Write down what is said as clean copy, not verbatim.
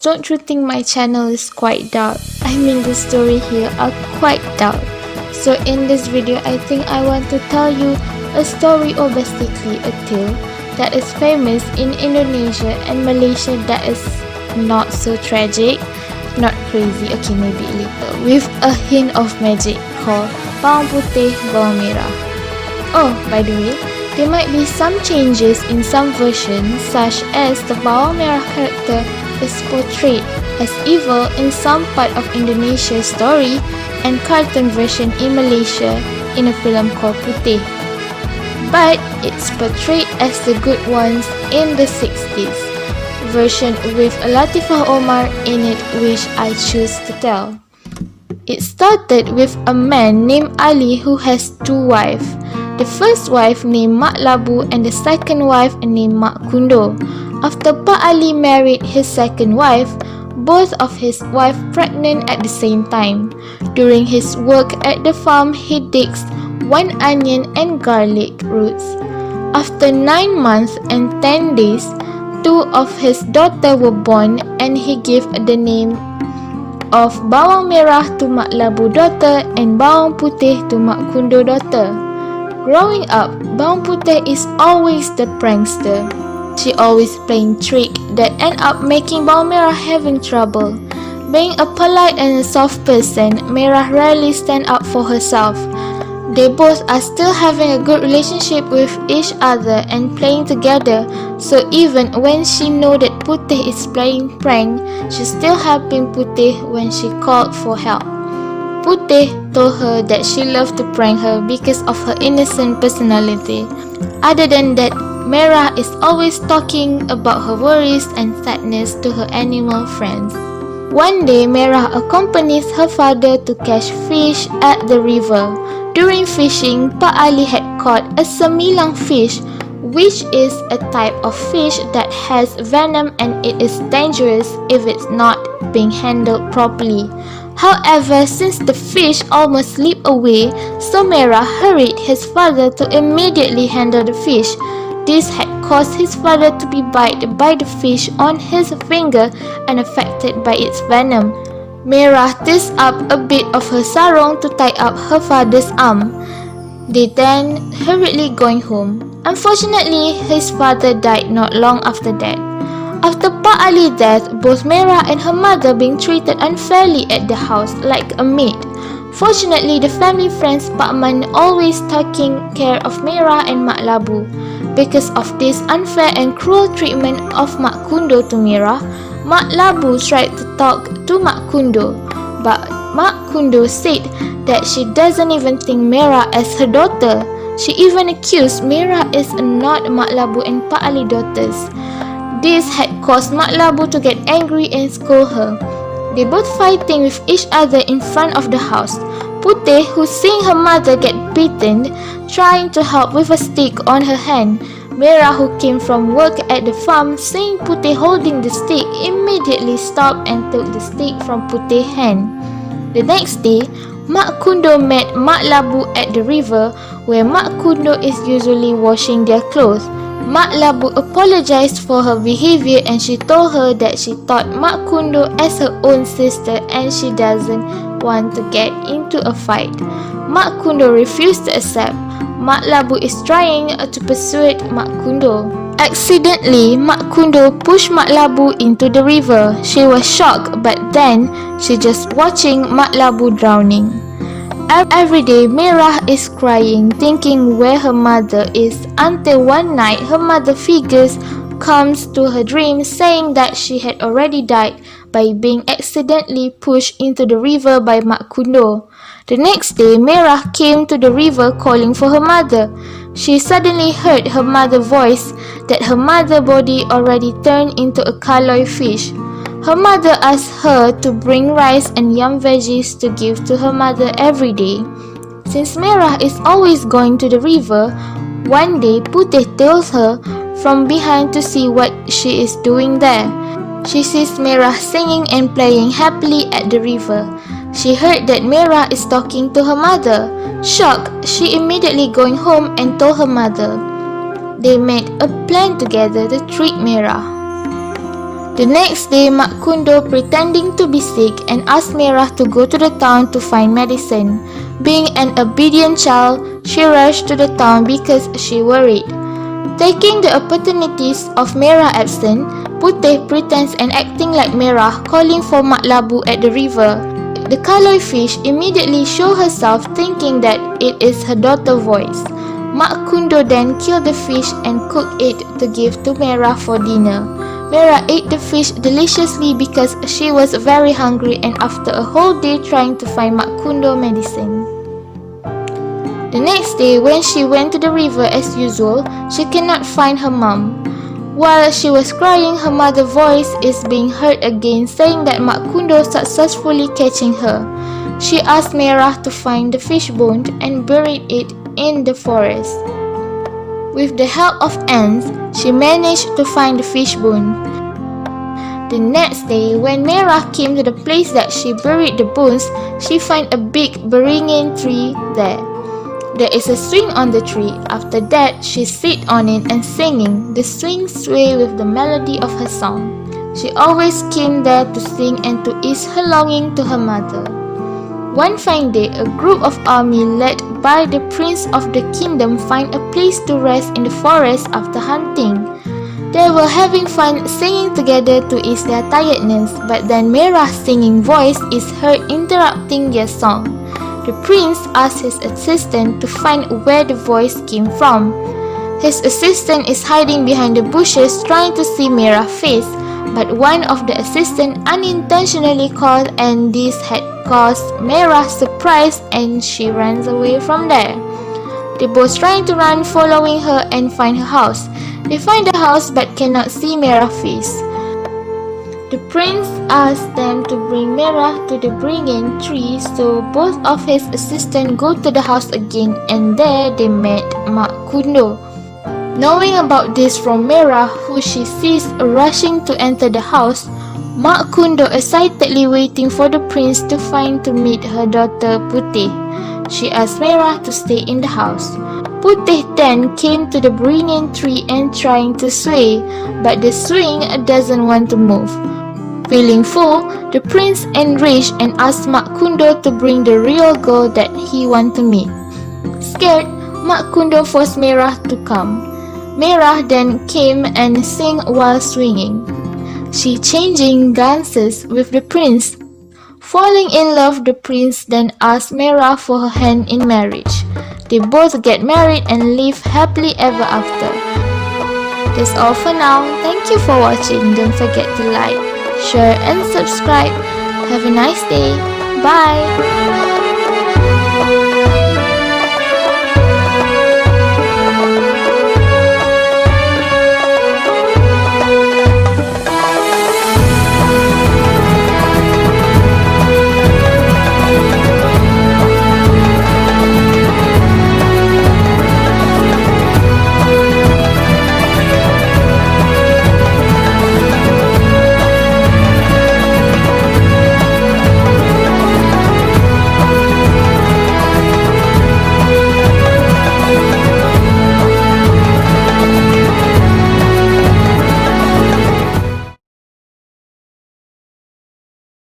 don't you think my channel is quite dark? I mean, the story here are quite dark. So in this video, I think I want to tell you a story, or basically a tale that is famous in Indonesia and Malaysia that is not so tragic, not crazy, okay, maybe a little, with a hint of magic, called Bawang Putih Bawang Merah. Oh, by the way, there might be some changes in some versions, such as the Bawang Merah character is portrayed as evil in some part of Indonesia's story and cartoon version in Malaysia in a film called Putih. But it's portrayed as the good ones in the 60s version with Latifah Omar in it, which I choose to tell. It started with a man named Ali who has two wives. The first wife named Mak Labu and the second wife named Mak Kundo. After Pak Ali married his second wife, both of his wives pregnant at the same time. During his work at the farm, he digs 1 onion and garlic roots. After 9 months and 10 days, 2 of his daughters were born, and he gave the name of Bawang Merah to Mak Labu daughter and Bawang Putih to Mak Kundo daughter. Growing up, Bawang Putih is always the prankster. She always playing trick that end up making Bawang Merah having trouble. Being a polite and a soft person, Merah rarely stand up for herself. They both are still having a good relationship with each other and playing together, so even when she know that Putih is playing prank, she still helping Putih when she called for help. Putih told her that she loved to prank her because of her innocent personality. Other than that, Merah is always talking about her worries and sadness to her animal friends. One day, Merah accompanies her father to catch fish at the river. During fishing, Pak Ali had caught a semilang fish, which is a type of fish that has venom and it is dangerous if it's not being handled properly. However, since the fish almost slipped away, so Merah hurried his father to immediately handle the fish. This had caused his father to be bitten by the fish on his finger and affected by its venom. Merah tears up a bit of her sarong to tie up her father's arm. They then hurriedly going home. Unfortunately, his father died not long after that. After Pak Ali's death, both Merah and her mother being treated unfairly at the house like a maid. Fortunately, the family friends Pak Man always taking care of Merah and Mak Labu. Because of this unfair and cruel treatment of Mak Kundo to Merah, Mak Labu tried to talk to Mak Kundo, but Mak Kundo said that she doesn't even think Merah as her daughter. She even accused Merah is not Mak Labu and Pak Ali daughters. This had caused Mak Labu to get angry and scold her. They both fighting with each other in front of the house. Putih, who seeing her mother get beaten, trying to help with a stick on her hand. Merah, who came from work at the farm, seeing Putih holding the stick, immediately stopped and took the stick from Putih's hand. The next day, Mak Kundo met Mak Labu at the river, where Mak Kundo is usually washing their clothes. Mak Labu apologized for her behavior and she told her that she thought Mak Kundo as her own sister and she doesn't want to get into a fight. Mak Kundo refused to accept. Mak Labu is trying to persuade Mak Kundo. Accidentally, Mak Kundo pushed Mak Labu into the river. She was shocked, but then she just watching Mak Labu drowning. Every day, Merah is crying, thinking where her mother is, until one night her mother figures comes to her dream saying that she had already died by being accidentally pushed into the river by Mak Kundo. The next day, Merah came to the river calling for her mother. She suddenly heard her mother's voice that her mother's body already turned into a kaloi fish. Her mother asked her to bring rice and yam veggies to give to her mother every day. Since Merah is always going to the river, one day Putih tails her from behind to see what she is doing there. She sees Merah singing and playing happily at the river. She heard that Merah is talking to her mother. Shocked, she immediately going home and told her mother. They made a plan together to trick Merah. The next day, Mak Kundo pretending to be sick and asked Merah to go to the town to find medicine. Being an obedient child, she rushed to the town because she worried. Taking the opportunities of Merah absent, Putih pretends and acting like Merah, calling for Mak Labu at the river. The kaloi fish immediately show herself, thinking that it is her daughter's voice. Mak Kundo then killed the fish and cooked it to give to Merah for dinner. Merah ate the fish deliciously because she was very hungry and after a whole day trying to find Mak Kundo medicine. The next day, when she went to the river as usual, she cannot find her mom. While she was crying, her mother's voice is being heard again, saying that Mak Kundo successfully catching her. She asked Merah to find the fish bone and buried it in the forest. With the help of ants, she managed to find the fish bone. The next day, when Merah came to the place that she buried the bones, she found a big beringin tree there. There is a swing on the tree. After that, she sit on it and singing. The swing sway with the melody of her song. She always came there to sing and to ease her longing to her mother. One fine day, a group of army led by the prince of the kingdom find a place to rest in the forest after hunting. They were having fun singing together to ease their tiredness, but then Merah's singing voice is heard interrupting their song. The prince asked his assistant to find where the voice came from. His assistant is hiding behind the bushes trying to see Merah's face, but one of the assistants unintentionally called and this had caused Merah surprise and she runs away from there. They both trying to run following her and find her house. They find the house but cannot see Merah's face. The prince asked them to bring Merah to the beringin tree, so both of his assistants go to the house again and there they met Mak Kundo. Knowing about this from Merah, who she sees rushing to enter the house, Mak Kundo excitedly waiting for the prince to find to meet her daughter Putih. She asked Merah to stay in the house. Putih then came to the beringin tree and trying to sway, but the swing doesn't want to move. Feeling full, the prince enraged and asked Mak Kundo to bring the real girl that he want to meet. Scared, Mak Kundo forced Merah to come. Merah then came and sang while swinging. She changing dances with the prince. Falling in love, the prince then asked Merah for her hand in marriage. They both get married and live happily ever after. That's all for now. Thank you for watching. Don't forget to like, share and subscribe. Have a nice day. Bye.